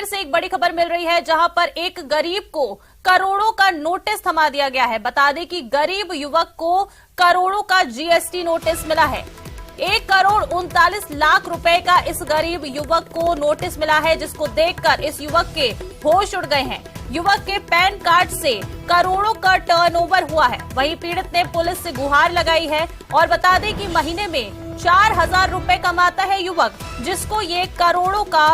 से एक बड़ी खबर मिल रही है, जहां पर एक गरीब को करोड़ों का नोटिस थमा दिया गया है। बता दें कि गरीब युवक को करोड़ों का जीएसटी नोटिस मिला है। 1,39,00,000 रुपए का इस गरीब युवक को नोटिस मिला है, जिसको देखकर इस युवक के होश उड़ गए हैं। युवक के पैन कार्ड से करोड़ों का टर्नओवर हुआ है। वहीं पीड़ित ने पुलिस से गुहार लगाई है और बता दें कि महीने में 4,000 रुपए कमाता है युवक, जिसको ये करोड़ों का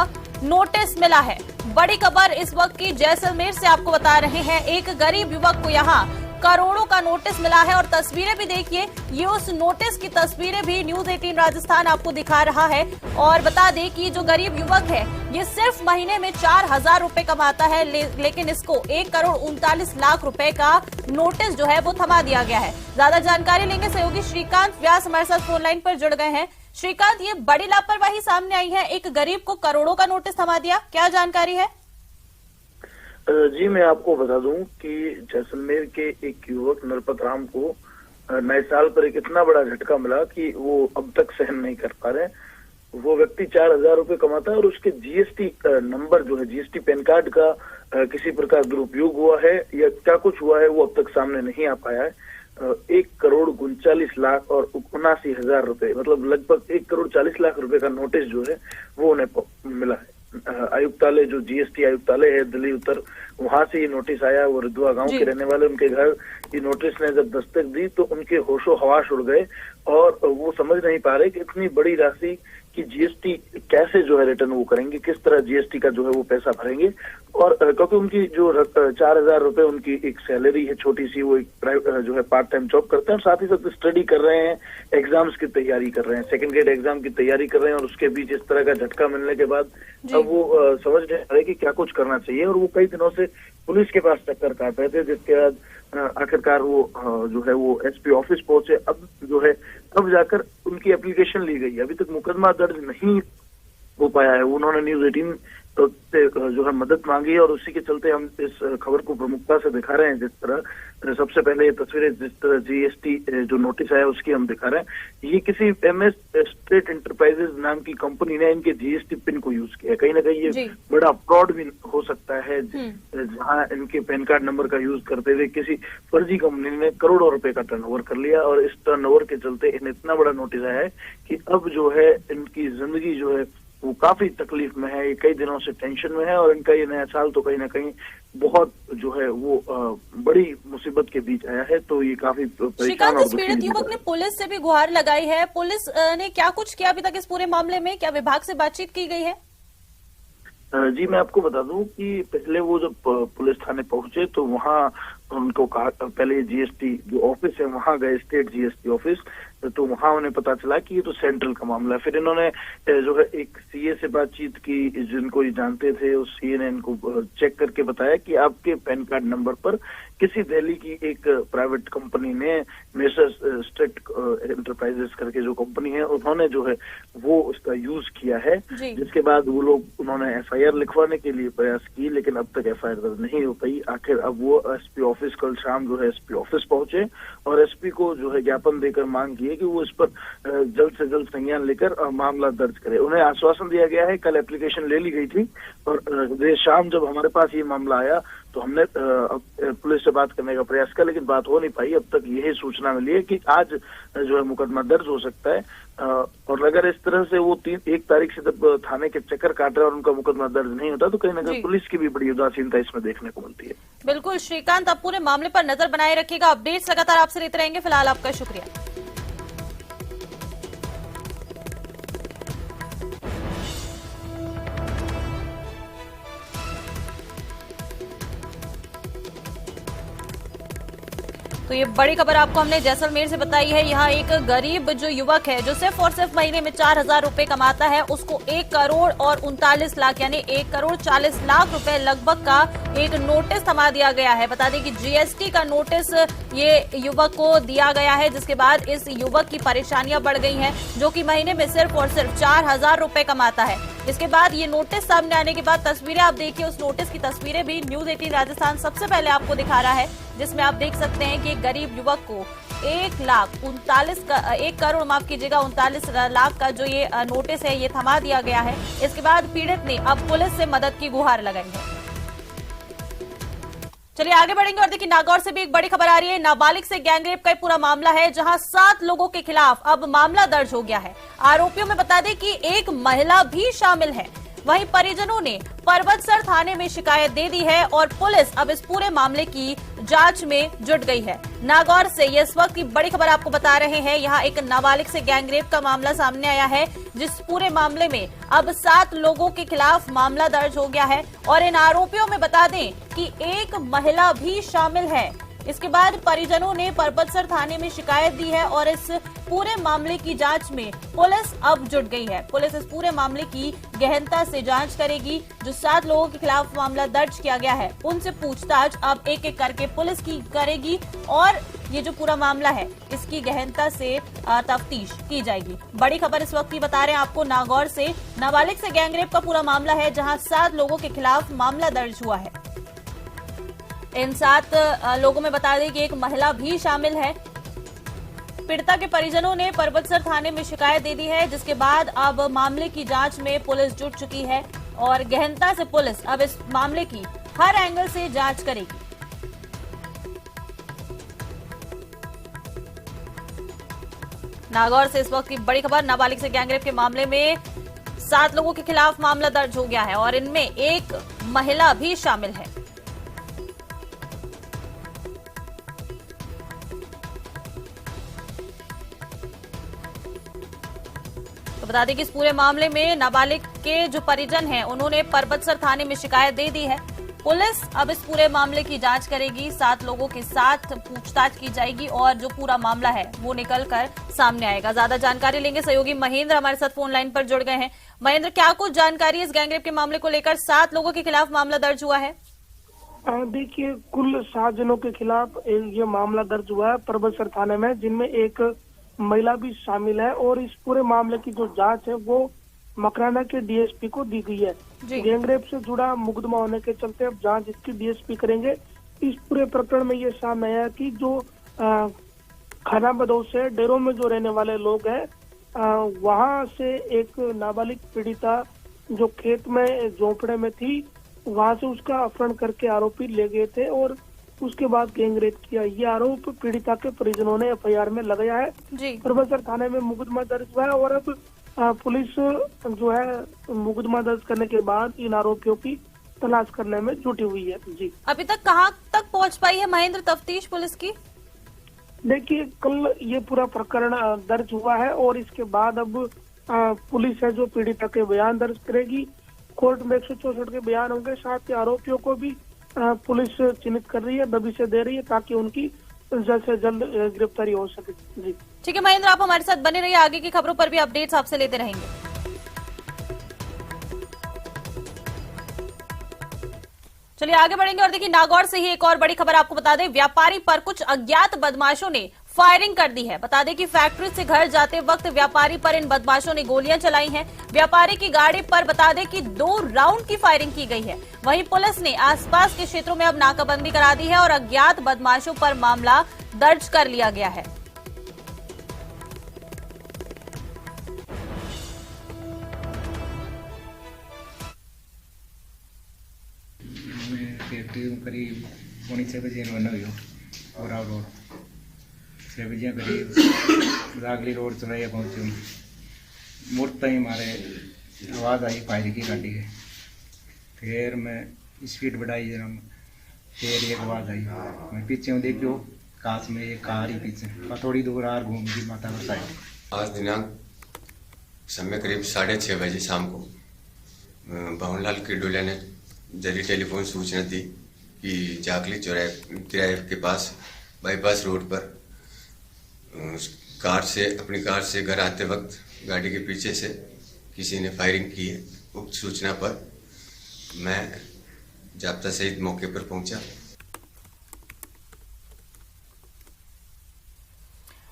नोटिस मिला है। बड़ी खबर इस वक्त की जैसलमेर से आपको बता रहे हैं। एक गरीब युवक को यहाँ करोड़ों का नोटिस मिला है और तस्वीरें भी देखिए, ये उस नोटिस की तस्वीरें भी न्यूज 18 राजस्थान आपको दिखा रहा है। और बता दें कि जो गरीब युवक है ये सिर्फ महीने में 4,000 रुपए कमाता है, लेकिन इसको 1,39,00,000 रुपए का नोटिस जो है वो थमा दिया गया है। ज्यादा जानकारी लेंगे, सहयोगी श्रीकांत व्यास हमारे साथ फोन लाइन पर जुड़ गए हैं। श्रीकांत, ये बड़ी लापरवाही सामने आई है, एक गरीब को करोड़ों का नोटिस थमा दिया, क्या जानकारी है? जी, मैं आपको बता दूं कि जैसलमेर के एक युवक नरपत राम को नए साल पर एक इतना बड़ा झटका मिला कि वो अब तक सहन नहीं कर पा रहे। वो व्यक्ति 4,000 रुपए कमाता है और उसके जीएसटी नंबर जो है, जीएसटी पैन कार्ड का किसी प्रकार दुरुपयोग हुआ है या क्या कुछ हुआ है, वो अब तक सामने नहीं आ पाया है। 1,39,00,000 और 79,000 रुपए, मतलब लगभग 1,40,00,000 रुपए का नोटिस जो है वो उन्हें मिला है। आयुक्तालय, जो जीएसटी आयुक्तालय है दिल्ली उत्तर, वहां से ये नोटिस आया। वो रिद्वा गांव के रहने वाले, उनके घर ये नोटिस ने जब दस्तक दी तो उनके होशो हवास उड़ गए और वो समझ नहीं पा रहे कि इतनी बड़ी राशि की जीएसटी कैसे जो है रिटर्न वो करेंगे, किस तरह जीएसटी का जो है वो पैसा भरेंगे। और क्योंकि उनकी जो 4,000 रुपए उनकी एक सैलरी है छोटी सी, वो एक जो है पार्ट टाइम जॉब करते हैं और साथ ही साथ स्टडी कर रहे हैं, एग्जाम्स की तैयारी कर रहे हैं, सेकंड ग्रेड एग्जाम की तैयारी कर रहे हैं। और उसके बीच इस तरह का झटका मिलने के बाद अब वो समझ नहीं आ रहे कि क्या कुछ करना चाहिए। और वो कई दिनों से पुलिस के पास चक्कर काट रहे थे, जिसके बाद आखिरकार वो जो है वो एसपी ऑफिस पहुंचे। अब जो है अब जाकर उनकी एप्लीकेशन ली गई। अभी तक मुकदमा दर्ज नहीं हो पाया है। उन्होंने न्यूज 18 से जो है मदद मांगी और उसी के चलते हम इस खबर को प्रमुखता से दिखा रहे हैं। जिस तरह सबसे पहले ये तस्वीरें, जिस तरह जीएसटी जो नोटिस आया उसकी हम दिखा रहे हैं। ये किसी एमएस स्टेट एंटरप्राइजेज नाम की कंपनी ने इनके जीएसटी पिन को यूज किया। कहीं ना कहीं ये बड़ा फ्रॉड भी हो सकता है, जहां इनके पैन कार्ड नंबर का यूज करते हुए किसी फर्जी कंपनी ने करोड़ों रुपए का टर्नओवर कर लिया। और इस टर्नओवर के चलते इन्हें इतना बड़ा नोटिस आया है कि अब जो है इनकी जिंदगी जो है वो काफी तकलीफ में है। ये कई दिनों से टेंशन में है और इनका ये नया साल तो कहीं ना कहीं बहुत जो है वो बड़ी मुसीबत के बीच आया है। तो ये काफी परेशान और पीड़ित युवक ने पुलिस से भी गुहार लगाई है। पुलिस ने क्या कुछ किया अभी तक इस पूरे मामले में? क्या विभाग से बातचीत की गई है? जी, मैं आपको बता दूं कि पहले वो जब पुलिस थाने पहुंचे तो वहां उनको कहा, पहले जीएसटी जो ऑफिस है वहां गए, स्टेट जीएसटी ऑफिस, तो वहां उन्हें पता चला कि ये तो सेंट्रल का मामला है। फिर इन्होंने जो है एक सीए से बातचीत की, जिनको ये जानते थे। उस सीए ने इनको चेक करके बताया कि आपके पैन कार्ड नंबर पर किसी दिल्ली की एक प्राइवेट कंपनी ने, मेसर्स स्टेट एंटरप्राइजेस करके जो कंपनी है, उन्होंने जो है वो उसका यूज किया है। जिसके बाद वो लोग, उन्होंने एफआईआर लिखवाने के लिए प्रयास की, लेकिन अब तक एफआईआर दर्ज नहीं हो पाई। आखिर अब वो एसपी ऑफिस कल शाम जो है एसपी ऑफिस पहुंचे और एसपी को जो है ज्ञापन देकर मांग की कि वो इस पर जल्द से जल्द संज्ञान लेकर मामला दर्ज करे। उन्हें आश्वासन दिया गया है। कल एप्लीकेशन ले ली गई थी और देर शाम जब हमारे पास ये मामला आया तो हमने पुलिस से बात करने का प्रयास किया, लेकिन बात हो नहीं पाई। अब तक यही सूचना मिली है कि आज जो है मुकदमा दर्ज हो सकता है। और अगर इस तरह से वो 1 तारीख से जब थाने के चक्कर काट रहे और उनका मुकदमा दर्ज नहीं होता तो कहीं ना कहीं पुलिस की भी बड़ी उदासीनता इसमें देखने को मिलती है। बिल्कुल श्रीकांत, आप पूरे मामले पर नजर बनाए रखिएगा, अपडेट्स लगातार आपसे लेते रहेंगे। फिलहाल आपका शुक्रिया। तो ये बड़ी खबर आपको हमने जैसलमेर से बताई है। यहाँ एक गरीब जो युवक है, जो सिर्फ और सिर्फ महीने में 4,000 रुपए कमाता है, उसको 1,39,00,000 यानी 1,40,00,000 रुपए लगभग का एक नोटिस थमा दिया गया है। बता दें कि जीएसटी का नोटिस ये युवक को दिया गया है, जिसके बाद इस युवक की परेशानियां बढ़ गई हैं, जो कि महीने में सिर्फ और सिर्फ 4,000 रुपए कमाता है। इसके बाद ये नोटिस सामने आने के बाद तस्वीरें आप देखिए, उस नोटिस की तस्वीरें भी न्यूज 18 राजस्थान सबसे पहले आपको दिखा रहा है, जिसमें आप देख सकते हैं कि एक गरीब युवक को 1 करोड़ माफ कीजिएगा 39 लाख का जो ये नोटिस है ये थमा दिया गया है। इसके बाद पीड़ित ने अब पुलिस से मदद की गुहार लगाई है। चलिए आगे बढ़ेंगे और देखिए नागौर से भी एक बड़ी खबर आ रही है। नाबालिग से गैंगरेप का पूरा मामला है, जहां 7 लोगों के खिलाफ अब मामला दर्ज हो गया है। आरोपियों में बता दें कि एक महिला भी शामिल है। वहीं परिजनों ने परबतसर थाने में शिकायत दे दी है और पुलिस अब इस पूरे मामले की जांच में जुट गई है। नागौर से ये इस वक्त की बड़ी खबर आपको बता रहे हैं। यहाँ एक नाबालिग से गैंगरेप का मामला सामने आया है, जिस पूरे मामले में अब 7 लोगों के खिलाफ मामला दर्ज हो गया है और इन आरोपियों में बता दें कि एक महिला भी शामिल है। इसके बाद परिजनों ने परबतसर थाने में शिकायत दी है और इस पूरे मामले की जांच में पुलिस अब जुट गई है। पुलिस इस पूरे मामले की गहनता से जांच करेगी। जो 7 लोगों के खिलाफ मामला दर्ज किया गया है उनसे पूछताछ अब एक एक करके पुलिस की करेगी और ये जो पूरा मामला है इसकी गहनता से तफ्तीश की जाएगी। बड़ी खबर इस वक्त की बता रहे हैं आपको नागौर से। नाबालिग से गैंगरेप का पूरा मामला है, जहां 7 लोगों के खिलाफ मामला दर्ज हुआ है। इन 7 लोगों में बता दें कि एक महिला भी शामिल है। पीड़िता के परिजनों ने परबतसर थाने में शिकायत दे दी है, जिसके बाद अब मामले की जांच में पुलिस जुट चुकी है और गहनता से पुलिस अब इस मामले की हर एंगल से जांच करेगी। नागौर से इस वक्त की बड़ी खबर। नाबालिग से गैंगरेप के मामले में 7 लोगों के खिलाफ मामला दर्ज हो गया है और इनमें एक महिला भी शामिल है। तो बता दें कि इस पूरे मामले में नाबालिग के जो परिजन हैं उन्होंने परबतसर थाने में शिकायत दे दी है। पुलिस अब इस पूरे मामले की जांच करेगी। 7 लोगों के साथ पूछताछ की जाएगी और जो पूरा मामला है वो निकल कर सामने आएगा। ज्यादा जानकारी लेंगे, सहयोगी महेंद्र हमारे साथ फोन लाइन पर जुड़ गए हैं। महेंद्र, क्या कुछ जानकारी इस गैंगरेप के मामले को लेकर? 7 लोगों के खिलाफ मामला दर्ज हुआ है। देखिए, कुल 7 जनों के खिलाफ ये मामला दर्ज हुआ है परबतसर थाने में, जिनमें एक महिला भी शामिल है और इस पूरे मामले की जो जांच है वो मकराना के डीएसपी को दी गई है। गैंगरेप से जुड़ा मुकदमा होने के चलते अब जांच इसकी डीएसपी करेंगे। इस पूरे प्रकरण में ये सामने आया कि जो खाना बदौश से डेरों में जो रहने वाले लोग हैं, वहां से एक नाबालिग पीड़िता जो खेत में झोपड़े में थी, वहां से उसका अपहरण करके आरोपी ले गए थे और उसके बाद गैंगरेप किया। ये आरोप पीड़िता के परिजनों ने एफआईआर में लगाया है। परबतसर थाने में मुकदमा दर्ज हुआ है और अब पुलिस जो है मुकदमा दर्ज करने के बाद इन आरोपियों की तलाश करने में जुटी हुई है। जी, अभी तक कहाँ तक पहुँच पाई है महेंद्र तफ्तीश पुलिस की? देखिए, कल ये पूरा प्रकरण दर्ज हुआ है और इसके बाद अब पुलिस है जो पीड़िता के बयान दर्ज करेगी। कोर्ट में 164 के बयान होंगे। साथ ही आरोपियों को भी पुलिस चिन्हित कर रही है, दबिशें दे रही है ताकि उनकी जल्द से जल्द गिरफ्तारी हो सके। जी ठीक है महेंद्र, आप हमारे साथ बने रहिए, आगे की खबरों पर भी अपडेट्स आपसे लेते रहेंगे। चलिए आगे बढ़ेंगे और देखिए नागौर से ही एक और बड़ी खबर आपको बता दें। व्यापारी पर कुछ अज्ञात बदमाशों ने फायरिंग कर दी है। बता दें कि फैक्ट्री से घर जाते वक्त व्यापारी पर इन बदमाशों ने गोलियां चलाई हैं। व्यापारी की गाड़ी पर बता दें कि 2 राउंड की फायरिंग की गई है। वहीं पुलिस ने आसपास के क्षेत्रों में अब नाकाबंदी करा दी है और अज्ञात बदमाशों पर मामला दर्ज कर लिया गया है। करीब 6:45 बजे और रोड 6 बजे करीब रागली रोड चौराया पहुंचे। मुड़ता ही मारे आवाज़ आई फायर की गाड़ी है। फिर मैं स्पीड बढ़ाई जरा, फिर एक आवाज़ आई। मैं पीछे देखो कांच में एक कार ही पीछे थोड़ी दूर आर घूम गई माता पर साइड। आज दिनांक समय करीब 6:30 बजे शाम को भवनलाल किरडोलिया ने जरिए टेलीफोन सूचना दी कि जाकली चौराहे के पास बाईपास रोड पर अपनी कार से घर आते वक्त गाड़ी के पीछे से किसी ने फायरिंग की है। उक्त सूचना पर मैं जाब्ता सहित मौके पर पहुंचा।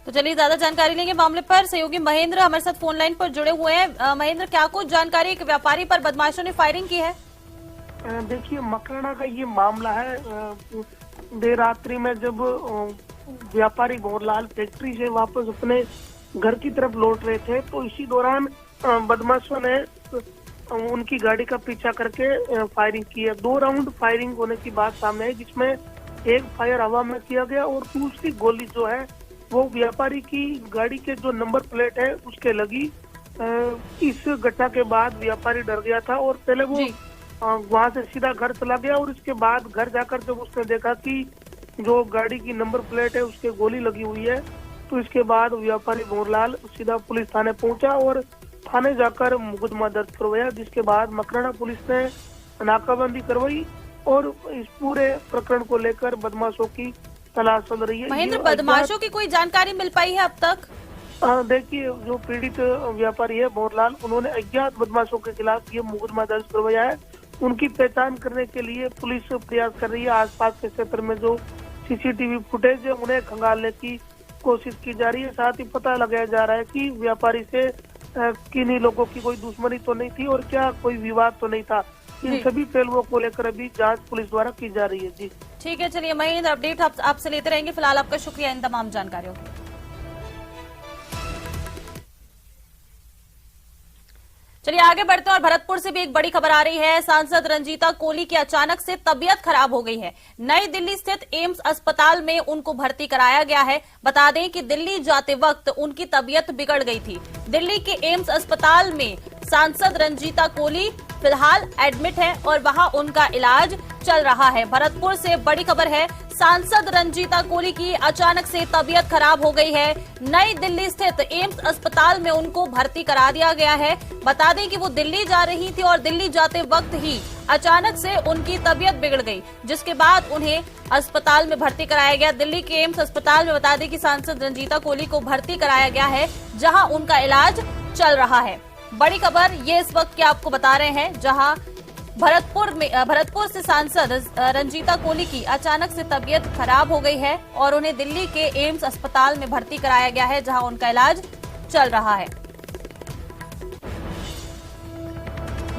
तो तो चलिए ज्यादा जानकारी लेंगे मामले पर। सहयोगी महेंद्र हमारे साथ फोन लाइन पर जुड़े हुए हैं। महेंद्र, क्या कुछ जानकारी, एक व्यापारी पर बदमाशों ने फायरिंग की है? देखिए, मकराना का ये मामला है। देर रात्रि में जब व्यापारी भंवरलाल फैक्ट्री से वापस अपने घर की तरफ लौट रहे थे तो इसी दौरान बदमाशों ने उनकी गाड़ी का पीछा करके फायरिंग की है। 2 राउंड फायरिंग होने की बात सामने आई, जिसमें एक फायर हवा में किया गया और दूसरी गोली जो है वो व्यापारी की गाड़ी के जो नंबर प्लेट है उसके लगी। इस घटना के बाद व्यापारी डर गया था और पहले वो वहां से सीधा घर चला गया और इसके बाद घर जाकर जब उसने देखा कि जो गाड़ी की नंबर प्लेट है उसके गोली लगी हुई है तो इसके बाद व्यापारी भंवरलाल सीधा पुलिस थाने पहुंचा और थाने जाकर मुकदमा दर्ज करवाया, जिसके बाद मकराना पुलिस ने नाकाबंदी करवाई और इस पूरे प्रकरण को लेकर बदमाशों की तलाश चल रही है। महेंद्र, बदमाशों की कोई जानकारी मिल पाई है अब तक? देखिए, जो पीड़ित व्यापारी है भंवरलाल, उन्होंने अज्ञात बदमाशों के खिलाफ ये मुकदमा दर्ज करवाया है। उनकी पहचान करने के लिए पुलिस प्रयास कर रही है। आसपास के क्षेत्र में जो सीसीटीवी फुटेज है उन्हें खंगालने की कोशिश की जा रही है। साथ ही पता लगाया जा रहा है कि व्यापारी से किन्हीं लोगों की कोई दुश्मनी तो नहीं थी और क्या कोई विवाद तो नहीं था। इन सभी पहलुओं को लेकर अभी जांच पुलिस द्वारा की जा रही है। जी ठीक है, चलिए महेंद्र, अपडेट आपसे लेते रहेंगे। फिलहाल आपका शुक्रिया इन तमाम जानकारियों के लिए। चलिए आगे बढ़ते हैं और भरतपुर से भी एक बड़ी खबर आ रही है। सांसद रंजीता कोली की अचानक से तबीयत खराब हो गई है। नई दिल्ली स्थित एम्स अस्पताल में उनको भर्ती कराया गया है। बता दें कि दिल्ली जाते वक्त उनकी तबीयत बिगड़ गई थी। दिल्ली के एम्स अस्पताल में सांसद रंजीता कोली फिलहाल एडमिट है और वहां उनका इलाज चल रहा है। भरतपुर से बड़ी खबर है, सांसद रंजीता कोली की अचानक से तबीयत खराब हो गई है। नई दिल्ली स्थित एम्स अस्पताल में उनको भर्ती करा दिया गया है। बता दें कि वो दिल्ली जा रही थी और दिल्ली जाते वक्त ही अचानक से उनकी तबीयत बिगड़ गई, जिसके बाद उन्हें अस्पताल में भर्ती कराया गया। दिल्ली के एम्स अस्पताल में बता दें कि सांसद रंजीता कोली को भर्ती कराया गया है, जहां उनका इलाज चल रहा है। बड़ी खबर ये इस वक्त की आपको बता रहे हैं, जहां भरतपुर से सांसद रंजीता कोली की अचानक से तबीयत खराब हो गई है और उन्हें दिल्ली के एम्स अस्पताल में भर्ती कराया गया है, जहां उनका इलाज चल रहा है।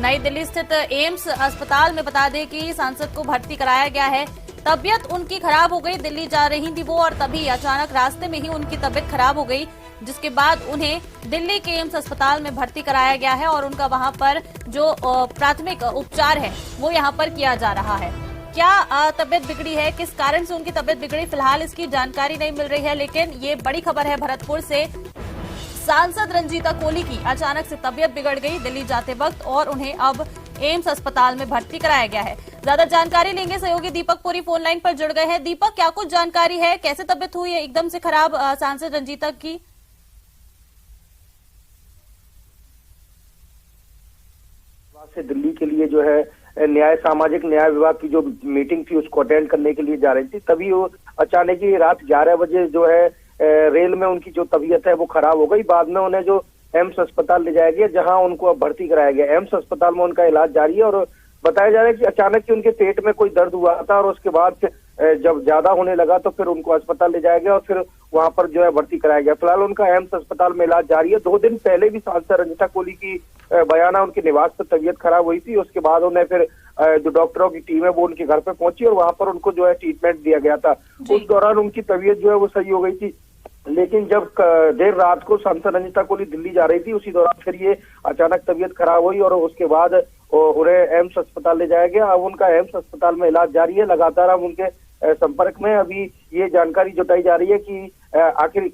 नई दिल्ली स्थित एम्स अस्पताल में बता दें कि सांसद को भर्ती कराया गया है। तबीयत उनकी खराब हो गई, दिल्ली जा रही थी वो और तभी अचानक रास्ते में ही उनकी तबीयत खराब हो गई, जिसके बाद उन्हें दिल्ली के एम्स अस्पताल में भर्ती कराया गया है और उनका वहां पर जो प्राथमिक उपचार है वो यहां पर किया जा रहा है। क्या तबीयत बिगड़ी है, किस कारण से उनकी तबीयत बिगड़ी, फिलहाल इसकी जानकारी नहीं मिल रही है, लेकिन ये बड़ी खबर है भरतपुर से। सांसद रंजीता कोली की अचानक से तबीयत बिगड़ गई दिल्ली जाते वक्त और उन्हें अब एम्स अस्पताल में भर्ती कराया गया है। ज्यादा जानकारी लेंगे, सहयोगी दीपक पुरी फोन लाइन पर जुड़ गए हैं। दीपक, क्या कुछ जानकारी है, कैसे तबीयत हुई है एकदम से खराब सांसद रंजीता की? से दिल्ली के लिए जो है सामाजिक न्याय विभाग की जो मीटिंग थी उसको अटेंड करने के लिए जा रही थी, तभी वो अचानक ही रात 11 बजे जो है रेल में उनकी जो तबीयत है वो खराब हो गई। बाद में उन्हें जो एम्स अस्पताल ले जाया गया, जहां उनको अब भर्ती कराया गया। एम्स अस्पताल में उनका इलाज जारी है और बताया जा रहा है कि अचानक ही उनके पेट में कोई दर्द हुआ था और उसके बाद जब ज्यादा होने लगा तो फिर उनको अस्पताल ले जाया गया और फिर वहां पर जो है भर्ती कराया गया। फिलहाल उनका एम्स अस्पताल में इलाज जारी है। 2 दिन पहले भी सांसद रंजीता कोली की बयाना उनके निवास पर तबीयत खराब हुई थी। उसके बाद उन्हें फिर जो डॉक्टरों की टीम है वो उनके घर पे पहुंची और वहां पर उनको जो है ट्रीटमेंट दिया गया था। उस दौरान उनकी तबीयत जो है वो सही हो गई थी, लेकिन जब देर रात को सांसद रंजीता कोली दिल्ली जा रही थी उसी दौरान फिर ये अचानक तबीयत खराब हुई और उसके बाद उन्हें एम्स अस्पताल ले जाया गया। अब उनका एम्स अस्पताल में इलाज जारी है। लगातार हम उनके संपर्क में, अभी ये जानकारी जुटाई जा रही है कि आखिर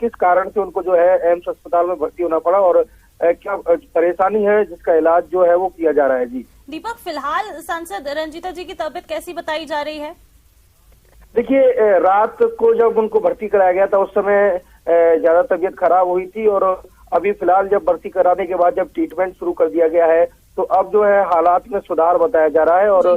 किस कारण से उनको जो है एम्स अस्पताल में भर्ती होना पड़ा और क्या परेशानी है जिसका इलाज जो है वो किया जा रहा है। जी दीपक, फिलहाल सांसद रंजीता जी की तबीयत कैसी बताई जा रही है? देखिए, रात को जब उनको भर्ती कराया गया था उस समय ज्यादा तबीयत खराब हुई थी और अभी फिलहाल जब भर्ती कराने के बाद जब ट्रीटमेंट शुरू कर दिया गया है तो अब जो है हालात में सुधार बताया जा रहा है और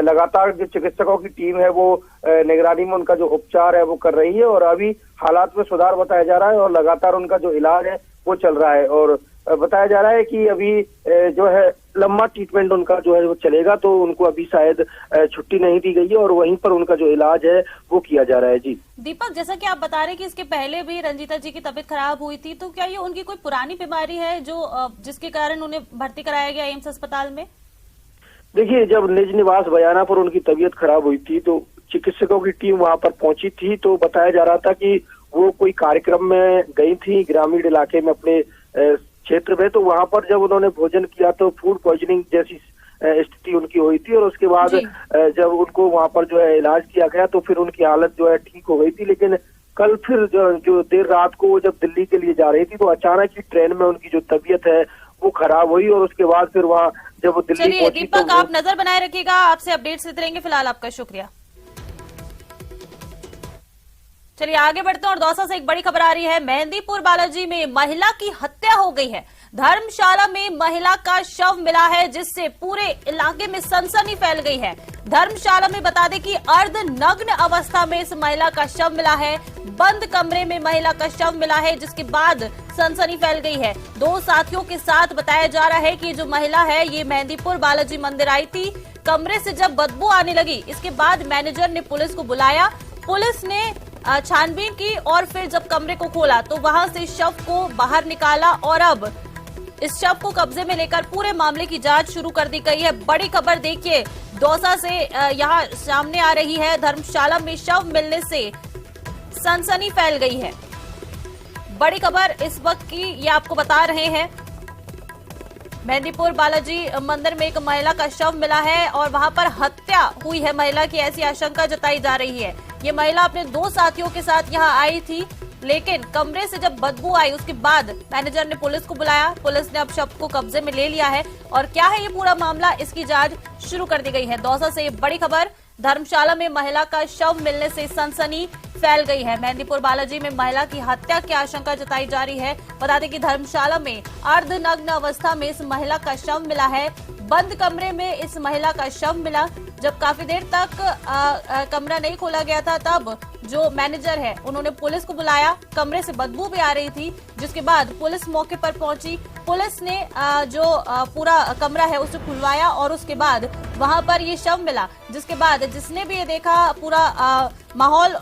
लगातार जो चिकित्सकों की टीम है वो निगरानी में उनका जो उपचार है वो कर रही है और अभी हालात में सुधार बताया जा रहा है और लगातार उनका जो इलाज है वो चल रहा है। और बताया जा रहा है कि अभी जो है लंबा ट्रीटमेंट उनका जो है वो चलेगा, तो उनको अभी शायद छुट्टी नहीं दी गई है और वहीं पर उनका जो इलाज है वो किया जा रहा है। जी दीपक, जैसा कि आप बता रहे हैं कि इसके पहले भी रंजीता जी की तबीयत खराब हुई थी, तो क्या ये उनकी कोई पुरानी बीमारी है जो जिसके कारण उन्हें भर्ती कराया गया एम्स अस्पताल में? देखिए, जब निज निवास बयाना पर उनकी तबीयत खराब हुई थी तो चिकित्सकों की टीम वहां पर पहुंची थी, तो बताया जा रहा था कि वो कोई कार्यक्रम में गई थी ग्रामीण इलाके में अपने क्षेत्र में, तो वहां पर जब उन्होंने भोजन किया तो फूड पॉइजनिंग जैसी स्थिति उनकी हुई थी और उसके बाद जब उनको वहां पर जो है इलाज किया गया तो फिर उनकी हालत जो है ठीक हो गई थी। लेकिन कल फिर जो देर रात को जब दिल्ली के लिए जा रही थी तो अचानक ही ट्रेन में उनकी जो तबीयत है वो खराब हुई और उसके बाद फिर वहाँ जब वो दिल्ली पहुंची। दीपक, तो आप नजर बनाए रखिएगा, आपसे अपडेट्स लेते रहेंगे। फिलहाल आपका शुक्रिया। चलिए आगे बढ़ते हैं और दौसा से एक बड़ी खबर आ रही है। मेहंदीपुर बालाजी में महिला की हत्या हो गई है। धर्मशाला में महिला का शव मिला है जिससे पूरे इलाके में सनसनी फैल गई है। धर्मशाला में बता दें कि अर्धनग्न अवस्था में इस महिला का शव मिला है। बंद कमरे में महिला का शव मिला है जिसके बाद सनसनी फैल गई है। दो साथियों के साथ बताया जा रहा है कि जो महिला है ये मेहंदीपुर बालाजी मंदिर आई थी। कमरे से जब बदबू आने लगी इसके बाद मैनेजर ने पुलिस को बुलाया। पुलिस ने छानबीन की और फिर जब कमरे को खोला तो वहां से शव को बाहर निकाला और अब इस शव को कब्जे में लेकर पूरे मामले की जांच शुरू कर दी गई है। बड़ी खबर देखिए दौसा से यहां सामने आ रही है। धर्मशाला में शव मिलने से सनसनी फैल गई है। बड़ी खबर इस वक्त की ये आपको बता रहे हैं। मेहंदीपुर बालाजी मंदिर में एक महिला का शव मिला है और वहां पर हत्या हुई है महिला की, ऐसी आशंका जताई जा रही है। ये महिला अपने दो साथियों के साथ यहां आई थी, लेकिन कमरे से जब बदबू आई उसके बाद मैनेजर ने पुलिस को बुलाया। पुलिस ने अब शव को कब्जे में ले लिया है और क्या है ये पूरा मामला, इसकी जांच शुरू कर दी गई है। दौसा से ये बड़ी खबर। धर्मशाला में महिला का शव मिलने से सनसनी फैल गई है। मेहंदीपुर बालाजी में महिला की हत्या की आशंका जताई जा रही है। बता दें कि धर्मशाला में अर्धनग्न अवस्था में इस महिला का शव मिला है। बंद कमरे में इस महिला का शव मिला। जब काफी देर तक कमरा नहीं खोला गया था तब जो मैनेजर है उन्होंने पुलिस को बुलाया। कमरे से बदबू भी आ रही थी जिसके बाद पुलिस मौके पर पहुंची। पुलिस ने जो पूरा कमरा है उसे खुलवाया और उसके बाद वहां पर ये शव मिला, जिसके बाद जिसने भी ये देखा पूरा माहौल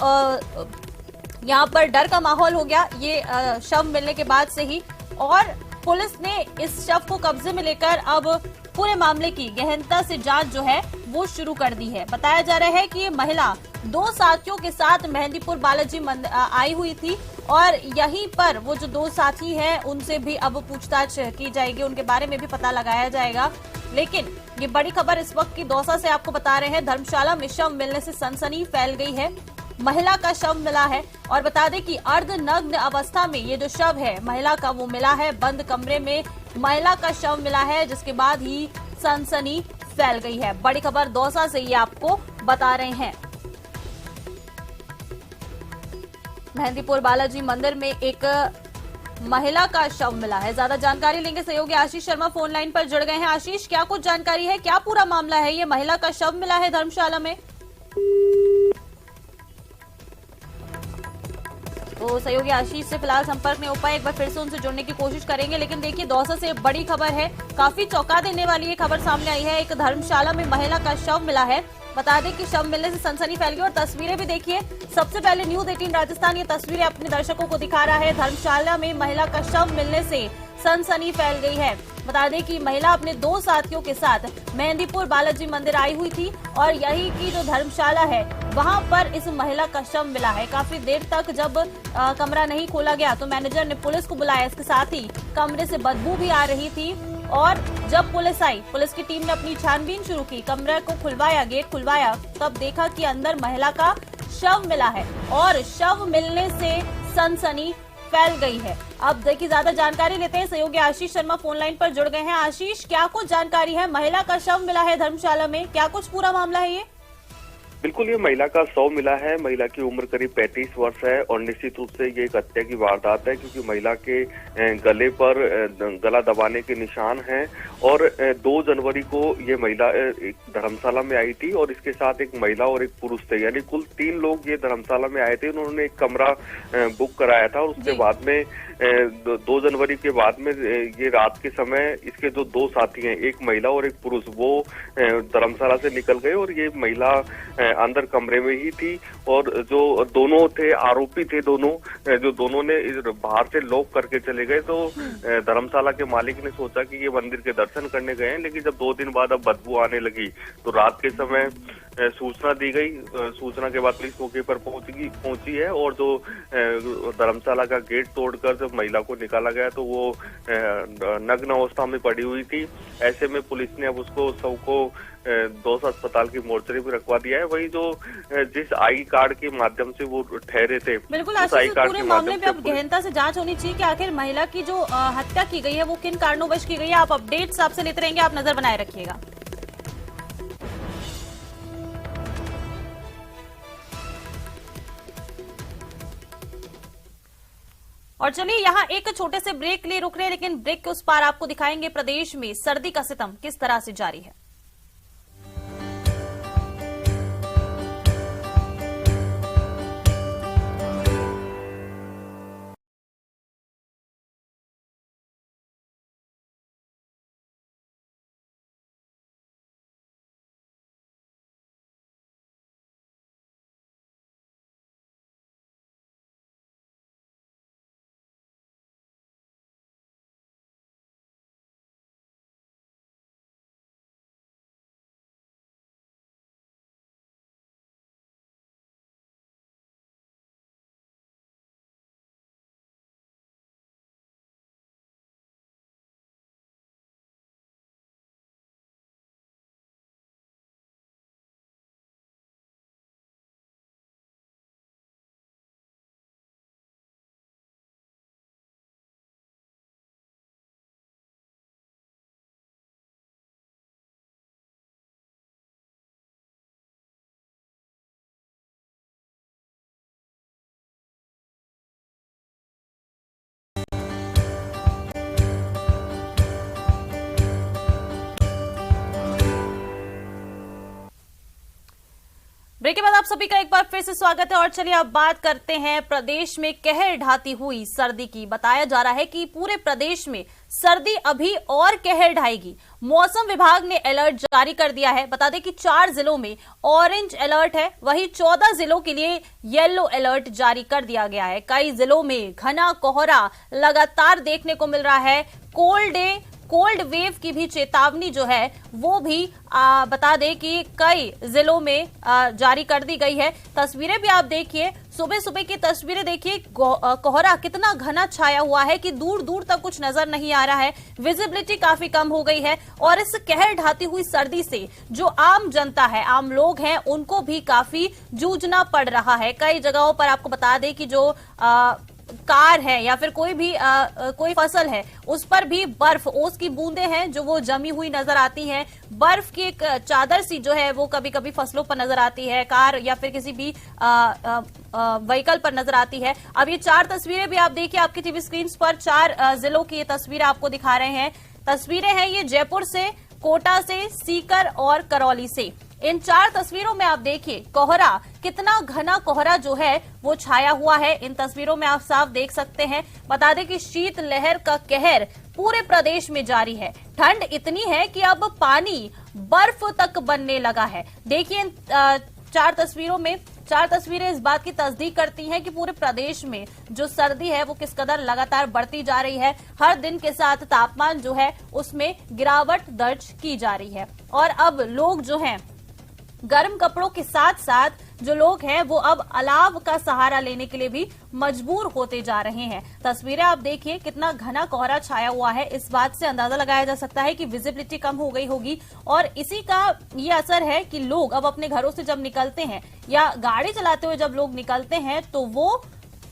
यहाँ पर डर का माहौल हो गया ये शव मिलने के बाद से ही। और पुलिस ने इस शव को कब्जे में लेकर अब पूरे मामले की गहनता से जांच जो है वो शुरू कर दी है। बताया जा रहा है कि ये महिला दो साथियों के साथ मेहंदीपुर बालाजी आई हुई थी और यहीं पर वो जो दो साथी हैं उनसे भी अब पूछताछ की जाएगी, उनके बारे में भी पता लगाया जाएगा। लेकिन ये बड़ी खबर इस वक्त की दौसा से आपको बता रहे हैं। धर्मशाला में शव मिलने से सनसनी फैल गई है। महिला का शव मिला है और बता दें कि अर्धनग्न अवस्था में ये जो शव है महिला का वो मिला है। बंद कमरे में महिला का शव मिला है जिसके बाद ही सनसनी फैल गई है। बड़ी खबर दौसा से ये आपको बता रहे हैं। मेहंदीपुर बालाजी मंदिर में एक महिला का शव मिला है। ज्यादा जानकारी लेंगे सहयोगी आशीष शर्मा फोन लाइन पर जुड़ गए हैं। आशीष, क्या कुछ जानकारी है, क्या पूरा मामला है? ये महिला का शव मिला है धर्मशाला में। तो सहयोगी आशीष से फिलहाल संपर्क नहीं हो पाए, एक बार फिर से उनसे जुड़ने की कोशिश करेंगे। लेकिन देखिए दौसा से बड़ी खबर है, काफी चौंका देने वाली ये खबर सामने आई है। एक धर्मशाला में महिला का शव मिला है। बता दें कि शव मिलने से सनसनी फैल गई और तस्वीरें भी देखिए। सबसे पहले न्यूज 18 राजस्थान ये तस्वीरें अपने दर्शकों को दिखा रहा है। धर्मशाला में महिला का शव मिलने से सनसनी फैल गई है। बता दें कि महिला अपने दो साथियों के साथ मेहंदीपुर बालाजी मंदिर आई हुई थी और यही की जो धर्मशाला है वहां पर इस महिला का शव मिला है। काफी देर तक जब कमरा नहीं खोला गया तो मैनेजर ने पुलिस को बुलाया। इसके साथ ही कमरे से बदबू भी आ रही थी और जब पुलिस आई, पुलिस की टीम ने अपनी छानबीन शुरू की, कमरे को खुलवाया, गेट खुलवाया, तब देखा कि अंदर महिला का शव मिला है और शव मिलने से सनसनी फैल गई है। अब देखिए ज्यादा जानकारी लेते हैं। सहयोगी आशीष शर्मा फोन लाइन पर जुड़ गए हैं। आशीष, क्या कुछ जानकारी है? महिला का शव मिला है धर्मशाला में, क्या कुछ पूरा मामला है ये? बिल्कुल, ये महिला का शव मिला है। महिला की उम्र करीब 35 वर्ष है और निश्चित रूप से ये एक हत्या की वारदात है क्योंकि महिला के गले पर गला दबाने के निशान हैं और 2 जनवरी को ये महिला धर्मशाला में आई थी और इसके साथ एक महिला और एक पुरुष थे, यानी कुल 3 लोग ये धर्मशाला में आए थे। उन्होंने एक कमरा बुक कराया था और उसके बाद में 2 जनवरी के बाद में ये रात के समय इसके जो 2 साथी हैं, एक महिला और एक पुरुष, वो धर्मशाला से निकल गए और ये महिला अंदर कमरे में ही थी और जो दोनों थे आरोपी थे, दोनों ने बाहर से लॉक करके चले गए। तो धर्मशाला के मालिक ने सोचा कि ये मंदिर के दर्शन करने गए हैं, लेकिन जब 2 दिन बाद अब बदबू आने लगी तो रात के समय सूचना दी गई। सूचना के बाद पुलिस मौके पर पहुंची है और जो धर्मशाला का गेट तोड़कर जब महिला को निकाला गया तो वो नग्न अवस्था में पड़ी हुई थी। ऐसे में पुलिस ने अब उसको शव को दोसा अस्पताल की मोर्चरी में रखवा दिया है। वही जो जिस आई कार्ड के माध्यम से वो ठहरे थे, बिल्कुल आशीष, पूरे मामले में अब गहनता से जांच होनी चाहिए कि आखिर महिला की जो हत्या की गई है वो किन कारणोंवश की गई है। आप अपडेट्स आपसे लेते रहेंगे, आप नजर बनाए रखिएगा। और चलिए यहाँ एक छोटे से ब्रेक के लिए रुक रहे हैं, लेकिन ब्रेक के उस पार आपको दिखाएंगे प्रदेश में सर्दी का सितम किस तरह से जारी है। ब्रेक के बाद आप सभी का एक बार फिर से स्वागत है। और चलिए अब बात करते हैं प्रदेश में कहर ढाती हुई सर्दी की। बताया जा रहा है कि पूरे प्रदेश में सर्दी अभी और कहर ढाएगी। मौसम विभाग ने अलर्ट जारी कर दिया है। बता दें कि 4 जिलों में ऑरेंज अलर्ट है, वहीं 14 जिलों के लिए येलो अलर्ट जारी कर दिया गया है। कई जिलों में घना कोहरा लगातार देखने को मिल रहा है। कोल्ड वेव की भी चेतावनी जो है वो भी बता दें कि कई जिलों में जारी कर दी गई है। तस्वीरें भी आप देखिए, सुबह सुबह की तस्वीरें देखिए, कोहरा कितना घना छाया हुआ है कि दूर दूर तक कुछ नजर नहीं आ रहा है। विजिबिलिटी काफी कम हो गई है और इस कहर ढाती हुई सर्दी से जो आम जनता है, आम लोग हैं, उनको भी काफी जूझना पड़ रहा है। कई जगहों पर आपको बता दें कि जो कार है या फिर कोई भी कोई फसल है उस पर भी बर्फ, ओस की बूंदें हैं जो वो जमी हुई नजर आती हैं। बर्फ की एक चादर सी जो है वो कभी कभी फसलों पर नजर आती है, कार या फिर किसी भी व्हीकल पर नजर आती है। अब ये 4 तस्वीरें भी आप देखिए आपकी टीवी स्क्रीन पर, 4 जिलों की ये तस्वीर आपको दिखा रहे हैं। तस्वीरें हैं ये जयपुर से, कोटा से, सीकर और करौली से। इन 4 तस्वीरों में आप देखिए कोहरा, कितना घना कोहरा जो है वो छाया हुआ है। इन तस्वीरों में आप साफ देख सकते हैं। बता दें कि शीत लहर का कहर पूरे प्रदेश में जारी है। ठंड इतनी है कि अब पानी बर्फ तक बनने लगा है। देखिए इन 4 तस्वीरों में 4 तस्वीरें इस बात की तस्दीक करती हैं कि पूरे प्रदेश में जो सर्दी है वो किस कदर लगातार बढ़ती जा रही है। हर दिन के साथ तापमान जो है उसमें गिरावट दर्ज की जा रही है और अब लोग जो हैं गर्म कपड़ों के साथ साथ जो लोग हैं वो अब अलाव का सहारा लेने के लिए भी मजबूर होते जा रहे हैं। तस्वीरें आप देखिए, कितना घना कोहरा छाया हुआ है। इस बात से अंदाजा लगाया जा सकता है कि विजिबिलिटी कम हो गई होगी और इसी का ये असर है कि लोग अब अपने घरों से जब निकलते हैं या गाड़ी चलाते हुए जब लोग निकलते हैं तो वो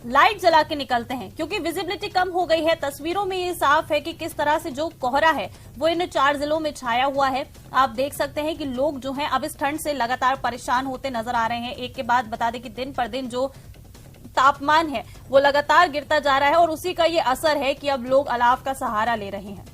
लाइट जला के निकलते हैं क्योंकि विजिबिलिटी कम हो गई है। तस्वीरों में ये साफ है कि किस तरह से जो कोहरा है वो इन 4 जिलों में छाया हुआ है। आप देख सकते हैं कि लोग जो हैं अब इस ठंड से लगातार परेशान होते नजर आ रहे हैं। एक के बाद बता दें कि दिन पर दिन जो तापमान है वो लगातार गिरता जा रहा है और उसी का ये असर है कि अब लोग अलाव का सहारा ले रहे हैं।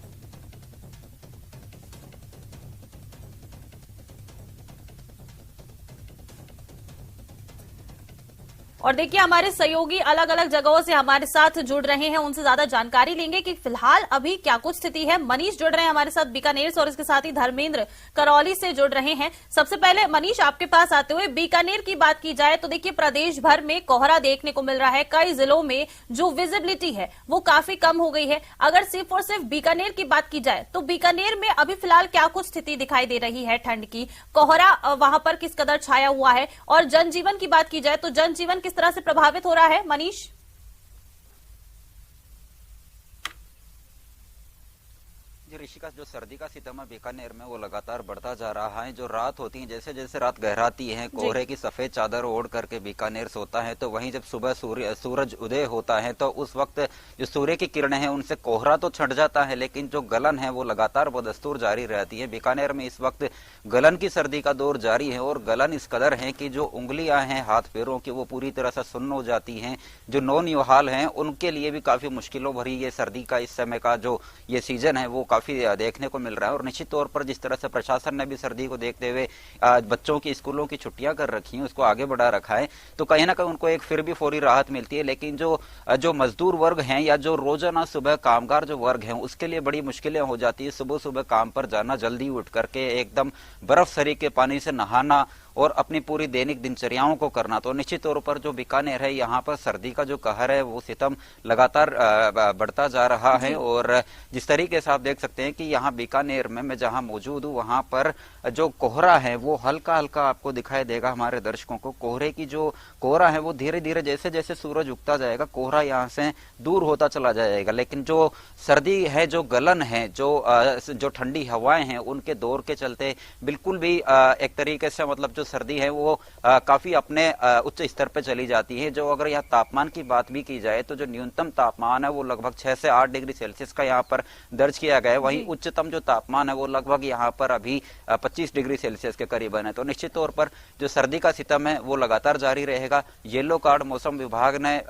और देखिए हमारे सहयोगी अलग अलग जगहों से हमारे साथ जुड़ रहे हैं, उनसे ज्यादा जानकारी लेंगे कि फिलहाल अभी क्या कुछ स्थिति है। मनीष जुड़ रहे हैं हमारे साथ बीकानेर से और इसके साथ ही धर्मेंद्र करौली से जुड़ रहे हैं। सबसे पहले मनीष आपके पास आते हुए बीकानेर की बात की जाए तो देखिए प्रदेश भर में कोहरा देखने को मिल रहा है। कई जिलों में जो विजिबिलिटी है वो काफी कम हो गई है। अगर सिर्फ और सिर्फ बीकानेर की बात की जाए तो बीकानेर में अभी फिलहाल क्या कुछ स्थिति दिखाई दे रही है ठंड की, कोहरा वहां पर किस कदर छाया हुआ है, और जनजीवन की बात की जाए तो जनजीवन किस तरह से प्रभावित हो रहा है मनीष? ऋषिका, जो सर्दी का सितम है बीकानेर में वो लगातार बढ़ता जा रहा है। जो रात होती है, जैसे जैसे रात गहराती है, कोहरे की सफेद चादर ओढ़ करके बीकानेर सोता है, तो वहीं जब सुबह सूरज उदय होता है तो उस वक्त जो सूर्य की किरणें हैं उनसे कोहरा तो छंट जाता है, लेकिन जो गलन है वो लगातार बदस्तूर जारी रहती है। बीकानेर में इस वक्त गलन की सर्दी का दौर जारी है और गलन इस कदर है कि जो उंगलियां हैं हाथ पैरों की वो पूरी तरह से सुन्न हो जाती हैं। जो नॉन युहाल हैं उनके लिए भी काफी मुश्किलों भरी ये सर्दी का इस समय का जो ये सीजन है वो काफी देखने को मिल रहा है। और निश्चित तौर पर जिस तरह से प्रशासन ने भी सर्दी को देखते हुए बच्चों की स्कूलों की छुट्टियां कर रखी हैं, उसको आगे बढ़ा रखा है, तो कहीं ना कहीं उनको एक फिर भी फौरी राहत मिलती है। लेकिन जो मजदूर वर्ग हैं या जो रोजाना सुबह कामगार जो वर्ग हैं उसके लिए बड़ी मुश्किलें हो जाती है। सुबह सुबह काम पर जाना, जल्दी उठ करके एकदम बर्फ सरी के पानी से नहाना और अपनी पूरी दैनिक दिनचर्याओं को करना, तो निश्चित तौर पर जो बीकानेर है यहाँ पर सर्दी का जो कहर है वो सितम लगातार बढ़ता जा रहा है। और जिस तरीके से आप देख सकते हैं कि यहाँ बीकानेर में मैं जहाँ मौजूद हूँ वहां पर जो कोहरा है वो हल्का हल्का आपको दिखाई देगा हमारे दर्शकों को। कोहरे की जो कोहरा है वो धीरे धीरे जैसे जैसे सूरज उगता जाएगा कोहरा यहाँ से दूर होता चला जाएगा। लेकिन जो सर्दी है, जो गलन है, जो ठंडी हवाएं हैं उनके दौर के चलते बिल्कुल भी एक तरीके से मतलब सर्दी है वो काफी अपने उच्च स्तर पे चली जाती है। जो अगर यहाँ तापमान की बात भी की जाए तो जो न्यूनतम तापमान है वो लगभग 6 से 8 डिग्री सेल्सियस का यहाँ पर दर्ज किया गया है। वहीं उच्चतम जो तापमान है वो लगभग यहाँ पर अभी 25 डिग्री सेल्सियस के करीबन है। तो निश्चित तौर पर जो सर्दी का सितम है वो लगातार जारी रहेगा। येलो कार्ड मौसम विभाग ने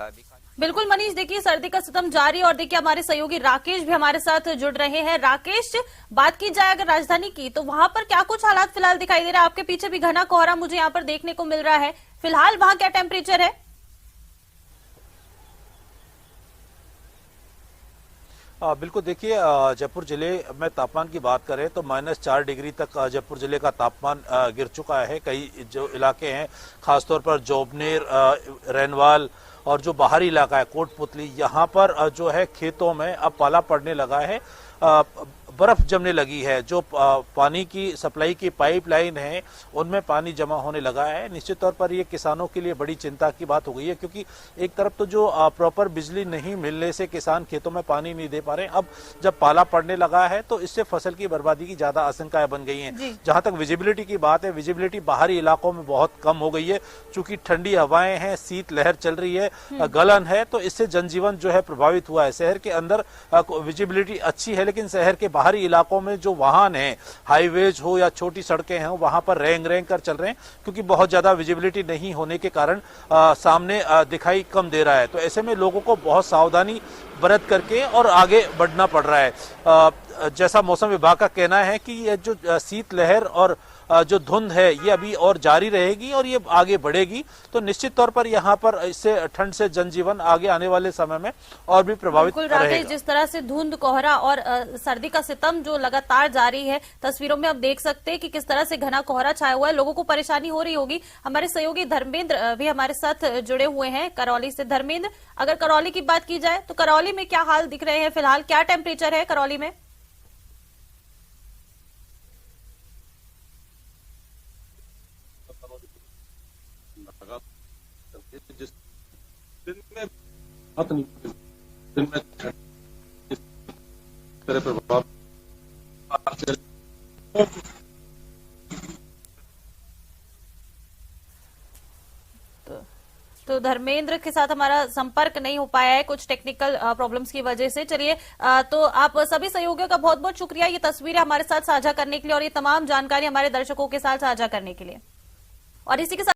बिल्कुल मनीष, देखिए सर्दी का सितम जारी। और देखिए हमारे सहयोगी राकेश भी हमारे साथ जुड़ रहे हैं। राकेश, बात की जाए अगर राजधानी की तो वहां पर क्या कुछ हालात फिलहाल दिखाई दे रहा है? आपके पीछे भी घना कोहरा मुझे यहाँ पर देखने को मिल रहा है। फिलहाल वहां क्या टेम्परेचर है? बिल्कुल, देखिए जयपुर जिले में तापमान की बात करें तो -4 डिग्री तक जयपुर जिले का तापमान गिर चुका है। कई जो इलाके हैं खासतौर पर जोबनेर, रेनवाल और जो बाहरी इलाका है कोटपुतली, यहाँ पर जो है खेतों में अब पाला पड़ने लगा है, बर्फ जमने लगी है। जो पानी की सप्लाई की पाइपलाइन है उनमें पानी जमा होने लगा है। निश्चित तौर पर ये किसानों के लिए बड़ी चिंता की बात हो गई है, क्योंकि एक तरफ तो जो प्रॉपर बिजली नहीं मिलने से किसान खेतों में पानी नहीं दे पा रहे हैं, अब जब पाला पड़ने लगा है तो इससे फसल की बर्बादी की ज्यादा आशंकाएं बन गई हैं। जहां तक विजिबिलिटी की बात है, विजिबिलिटी बाहरी इलाकों में बहुत कम हो गई है, चूंकि ठंडी हवाएं हैं, शीत लहर चल रही है, गलन है, तो इससे जनजीवन जो है प्रभावित हुआ है। शहर के अंदर विजिबिलिटी अच्छी है, लेकिन शहर के बाहरी इलाकों में जो वाहन हैं, हाईवेज हो या छोटी सड़कें हैं, वहां पर रेंग रेंग कर चल रहे हैं, क्योंकि बहुत ज्यादा विजिबिलिटी नहीं होने के कारण सामने दिखाई कम दे रहा है। तो ऐसे में लोगों को बहुत सावधानी बरत करके और आगे बढ़ना पड़ रहा है। जैसा मौसम विभाग का कहना है कि ये जो शीत लहर और जो धुंध है ये अभी और जारी रहेगी और ये आगे बढ़ेगी, तो निश्चित तौर पर यहाँ पर इससे ठंड से जनजीवन आगे आने वाले समय में और भी प्रभावित रहेगा। जिस तरह से धुंध, कोहरा और सर्दी का सितम जो लगातार जारी है, तस्वीरों में आप देख सकते हैं कि किस तरह से घना कोहरा छाया हुआ है, लोगों को परेशानी हो रही होगी। हमारे सहयोगी धर्मेंद्र भी हमारे साथ जुड़े हुए हैं करौली से। धर्मेंद्र, अगर करौली की बात की जाए तो करौली में क्या हाल दिख रहे हैं फिलहाल? क्या टेम्परेचर है करौली में? दिन में प्रभाव तो धर्मेंद्र के साथ हमारा संपर्क नहीं हो पाया है कुछ टेक्निकल प्रॉब्लम्स की वजह से। चलिए, तो आप सभी सहयोगियों का बहुत बहुत शुक्रिया ये तस्वीरें हमारे साथ साझा करने के लिए और ये तमाम जानकारी हमारे दर्शकों के साथ साझा करने के लिए। और इसी के साथ